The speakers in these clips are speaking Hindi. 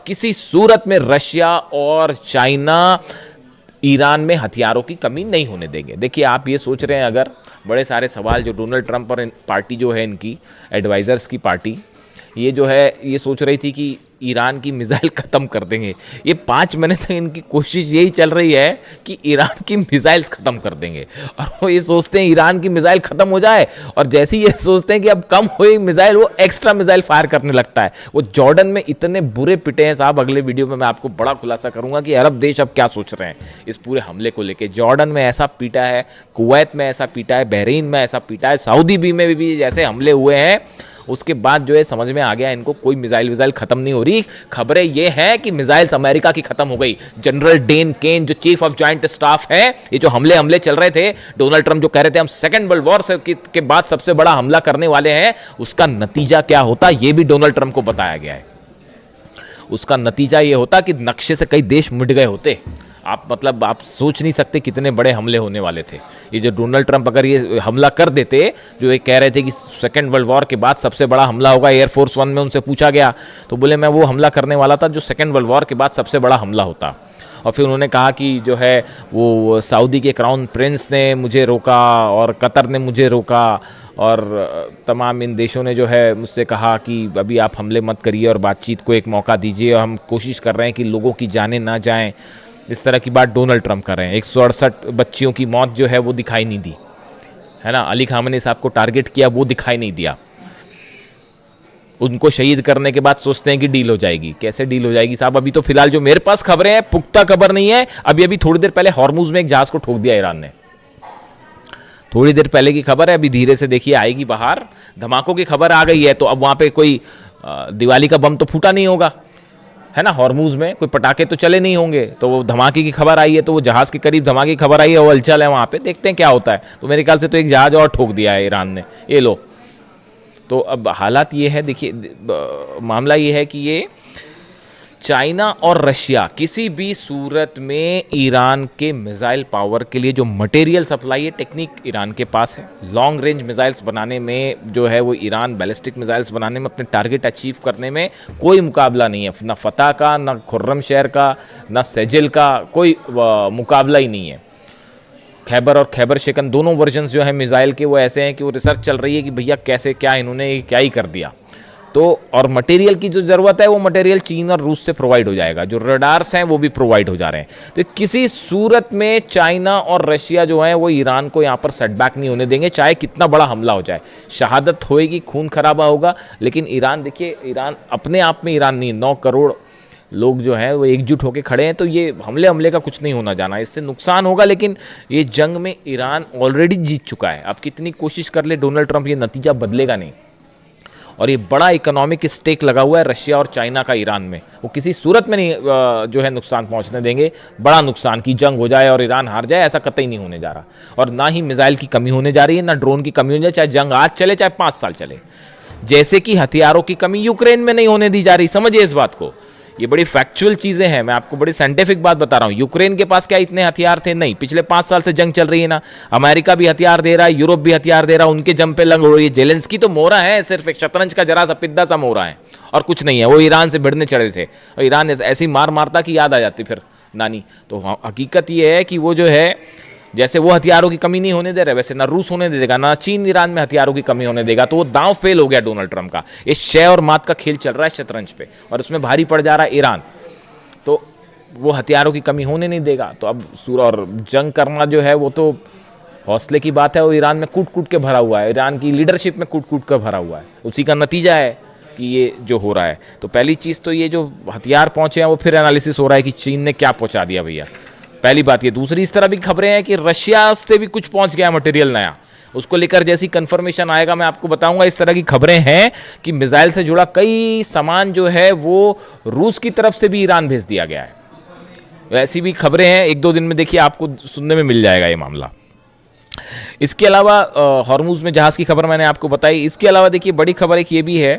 किसी सूरत में रशिया और चाइना ईरान में हथियारों की कमी नहीं होने देंगे। देखिए, आप ये सोच रहे हैं, अगर बड़े सारे सवाल जो डोनाल्ड ट्रंप और पार्टी जो है इनकी एडवाइज़र्स की पार्टी, ये जो है ये सोच रही थी कि ईरान की मिसाइल ख़त्म कर देंगे। ये 5 महीने तक इनकी कोशिश यही चल रही है कि ईरान की मिसाइल्स ख़त्म कर देंगे, और वो ये सोचते हैं ईरान की मिसाइल ख़त्म हो जाए, और जैसे ही ये सोचते हैं कि अब कम हुई मिसाइल, वो एक्स्ट्रा मिसाइल फायर करने लगता है। वो जॉर्डन में इतने बुरे पिटे हैं साहब, अगले वीडियो में मैं आपको बड़ा खुलासा करूंगा कि अरब देश अब क्या सोच रहे हैं इस पूरे हमले को लेकर। जॉर्डन में ऐसा पीटा है, कुवैत में ऐसा पीटा है, बहरीन में ऐसा पीटा है, सऊदी में भी जैसे हमले हुए हैं, उसके बाद जो है समझ में आ गया इनको कोई मिसाइल खत्म नहीं हो रही। खबरें ये हैं कि मिसाइल्स अमेरिका की खत्म हो गई। जनरल डेन केन जो चीफ ऑफ जॉइंट स्टाफ है, ये जो हमले चल रहे थे, डोनाल्ड ट्रंप जो कह रहे थे हम सेकेंड वर्ल्ड वॉर के बाद सबसे बड़ा हमला करने वाले हैं, उसका नतीजा क्या होता ये भी डोनाल्ड ट्रंप को बताया गया है। उसका नतीजा ये होता कि नक्शे से कई देश मिट गए होते। आप सोच नहीं सकते कितने बड़े हमले होने वाले थे। ये जो डोनाल्ड ट्रंप अगर ये हमला कर देते, जो ये कह रहे थे कि सेकेंड वर्ल्ड वॉर के बाद सबसे बड़ा हमला होगा, एयरफोर्स 1 में उनसे पूछा गया तो बोले मैं वो हमला करने वाला था जो सेकेंड वर्ल्ड वॉर के बाद सबसे बड़ा हमला होता। और फिर उन्होंने कहा कि जो है वो सऊदी के क्राउन प्रिंस ने मुझे रोका और कतर ने मुझे रोका, और तमाम इन देशों ने जो है मुझसे कहा कि अभी आप हमले मत करिए और बातचीत को एक मौका दीजिए, और हम कोशिश कर रहे हैं कि लोगों की जानें ना जाएं। इस तरह की बात डोनाल्ड ट्रंप कर रहे हैं। 168 बच्चियों की मौत जो है वो दिखाई नहीं दी, है ना। अली खामनी साहब को टारगेट किया, वो दिखाई नहीं दिया। उनको शहीद करने के बाद सोचते हैं कि डील हो जाएगी। कैसे डील हो जाएगी साहब? अभी तो फिलहाल जो मेरे पास खबरें हैं, पुख्ता खबर नहीं है। अभी थोड़ी देर पहले हॉर्मुज में एक जहाज को ठोक दिया ईरान ने, थोड़ी देर पहले की खबर है। अभी धीरे से देखिए आएगी बाहर। धमाकों की खबर आ गई है, तो अब वहां पे कोई दिवाली का बम तो फूटा नहीं होगा, है ना। हॉर्मुज में कोई पटाखे तो चले नहीं होंगे, तो वो धमाके की खबर आई है, तो वो जहाज के करीब धमाके की खबर आई है, वो हलचल है वहां पे, देखते हैं क्या होता है। तो मेरे ख्याल से तो एक जहाज और ठोक दिया है ईरान ने, ये लो। तो अब हालात ये है, देखिए मामला ये है कि ये चाइना और रशिया किसी भी सूरत में ईरान के मिसाइल पावर के लिए जो मटेरियल सप्लाई है, टेक्निक ईरान के पास है। लॉन्ग रेंज मिसाइल्स बनाने में जो है वो ईरान बैलिस्टिक मिसाइल्स बनाने में, अपने टारगेट अचीव करने में कोई मुकाबला नहीं है। ना फतह का, ना खुर्रमशहर का, ना सेजिल का, कोई मुकाबला ही नहीं है। खैबर और खैबर शिकन दोनों वर्जन्स जो है मिसाइल के वो ऐसे हैं कि वो रिसर्च चल रही है कि भैया कैसे क्या इन्होंने क्या ही कर दिया। तो और मटेरियल की जो ज़रूरत है वो मटेरियल चीन और रूस से प्रोवाइड हो जाएगा, जो रडार्स हैं वो भी प्रोवाइड हो जा रहे हैं। तो किसी सूरत में चाइना और रशिया जो है वो ईरान को यहाँ पर सेटबैक नहीं होने देंगे, चाहे कितना बड़ा हमला हो जाए। शहादत होएगी, खून खराबा होगा, लेकिन ईरान, देखिए ईरान अपने आप में ईरान नहीं, 9 करोड़ लोग जो हैं वो एकजुट होकर खड़े हैं। तो ये हमले का कुछ नहीं होना जाना, इससे नुकसान होगा, लेकिन ये जंग में ईरान ऑलरेडी जीत चुका है। अब कितनी कोशिश कर ले डोनाल्ड ट्रंप, ये नतीजा बदलेगा नहीं। और ये बड़ा इकोनॉमिक स्टेक लगा हुआ है रशिया और चाइना का ईरान में, वो किसी सूरत में नहीं जो है नुकसान पहुंचने देंगे। बड़ा नुकसान की जंग हो जाए और ईरान हार जाए, ऐसा कतई नहीं होने जा रहा। और ना ही मिसाइल की कमी होने जा रही है, ना ड्रोन की कमी होने जा रही, चाहे जंग आज चले चाहे 5 साल चले। जैसे कि हथियारों की कमी यूक्रेन में नहीं होने दी जा रही, समझिए इस बात को। ये बड़ी फैक्चुअल चीजें हैं, मैं आपको बड़ी साइंटिफिक बात बता रहा हूं। यूक्रेन के पास क्या इतने हथियार थे? नहीं। पिछले 5 साल से जंग चल रही है ना, अमेरिका भी हथियार दे रहा है, यूरोप भी हथियार दे रहा है, उनके जम पे लंग हो रही है। जेलेंस्की तो मोहरा है, सिर्फ एक शतरंज का जरा सा पिद्दा सा मोहरा है, और कुछ नहीं है। वो ईरान से भिड़ने चढ़े थे, और ईरान ऐसी मार मारता कि याद आ जाती फिर नानी। तो हकीकत ये है कि वो जो है, जैसे वो हथियारों की कमी नहीं होने दे रहे, वैसे ना रूस होने देगा, ना चीन ईरान में हथियारों की कमी होने देगा। तो वो दांव फेल हो गया डोनाल्ड ट्रंप का। ये शय और मात का खेल चल रहा है शतरंज पे, और उसमें भारी पड़ जा रहा है ईरान। तो वो हथियारों की कमी होने नहीं देगा। तो अब और जंग करना जो है वो तो हौसले की बात है। वो ईरान में कूट कूट के भरा हुआ है, ईरान की लीडरशिप में कूट कूट कर भरा हुआ है। उसी का नतीजा है कि ये जो हो रहा है। तो पहली चीज़ तो ये जो हथियार पहुंचे हैं वो फिर एनालिसिस हो रहा है कि चीन ने क्या पहुंचा दिया भैया, पहली बात ये। दूसरी, इस तरह भी खबरें हैं कि रशिया से भी कुछ पहुंच गया मटेरियल नया, उसको लेकर जैसी कंफर्मेशन आएगा मैं आपको बताऊंगा। इस तरह की खबरें हैं कि मिसाइल से जुड़ा कई सामान जो है वो रूस की तरफ से भी ईरान भेज दिया गया है। ऐसी भी खबरें हैं, 1-2 दिन में देखिए आपको सुनने में मिल जाएगा ये मामला। इसके अलावा हॉर्मुज में जहाज़ की खबर मैंने आपको बताई। इसके अलावा देखिए बड़ी खबर एक ये भी है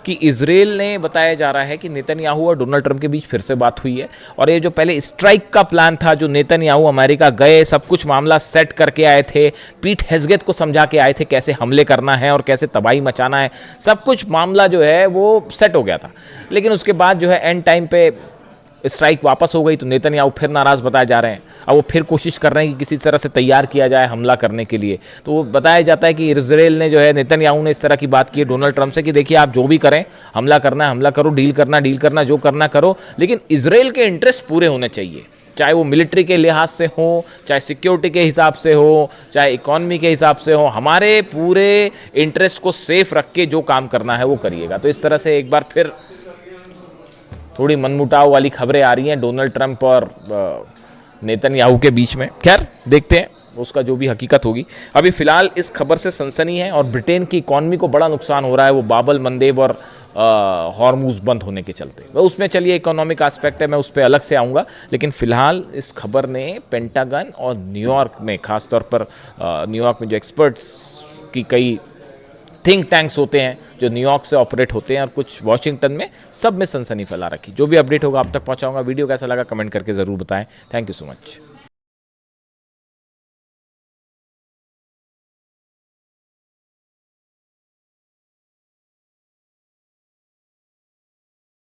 कि इजराइल ने बताया जा रहा है कि नेतन्याहू और डोनाल्ड ट्रंप के बीच फिर से बात हुई है, और ये जो पहले स्ट्राइक का प्लान था, जो नेतन्याहू अमेरिका गए, सब कुछ मामला सेट करके आए थे, पीट हेग्सेथ को समझा के आए थे कैसे हमले करना है और कैसे तबाही मचाना है, सब कुछ मामला जो है वो सेट हो गया था। लेकिन उसके बाद जो है एंड टाइम पे स्ट्राइक वापस हो गई, तो नेतन्याहू फिर नाराज़ बताए जा रहे हैं। अब वो फिर कोशिश कर रहे हैं कि किसी तरह से तैयार किया जाए हमला करने के लिए। तो वो बताया जाता है कि इजराइल ने जो है, नेतन्याहू ने इस तरह की बात की है डोनाल्ड ट्रंप से कि देखिए आप जो भी करें, हमला करना है हमला करो, डील करना जो करना करो, लेकिन इजराइल के इंटरेस्ट पूरे होने चाहिए, चाहे वो मिलिट्री के लिहाज से हो, चाहे सिक्योरिटी के हिसाब से हो, चाहे इकॉनमी के हिसाब से हो, हमारे पूरे इंटरेस्ट को सेफ रख के जो काम करना है वो करिएगा। तो इस तरह से एक बार फिर थोड़ी मनमुटाव वाली खबरें आ रही हैं डोनाल्ड ट्रंप और नेतन्याहू के बीच में। खैर देखते हैं उसका जो भी हकीकत होगी। अभी फिलहाल इस खबर से सनसनी है और ब्रिटेन की इकॉनमी को बड़ा नुकसान हो रहा है, वो बाबल मंदेब और हॉर्मुज बंद होने के चलते। वह उसमें चलिए इकोनॉमिक एस्पेक्ट है, मैं उस पर अलग से आऊँगा, लेकिन फिलहाल इस खबर ने पेंटागन और न्यूयॉर्क में, खासतौर पर न्यूयॉर्क में जो एक्सपर्ट्स की कई थिंक टैंक्स होते हैं जो न्यूयॉर्क से ऑपरेट होते हैं और कुछ वॉशिंगटन में, सब में सनसनी फैला रखी। जो भी अपडेट होगा आप तक पहुंचाऊंगा। वीडियो कैसा लगा कमेंट करके ज़रूर बताएं। Thank you so much.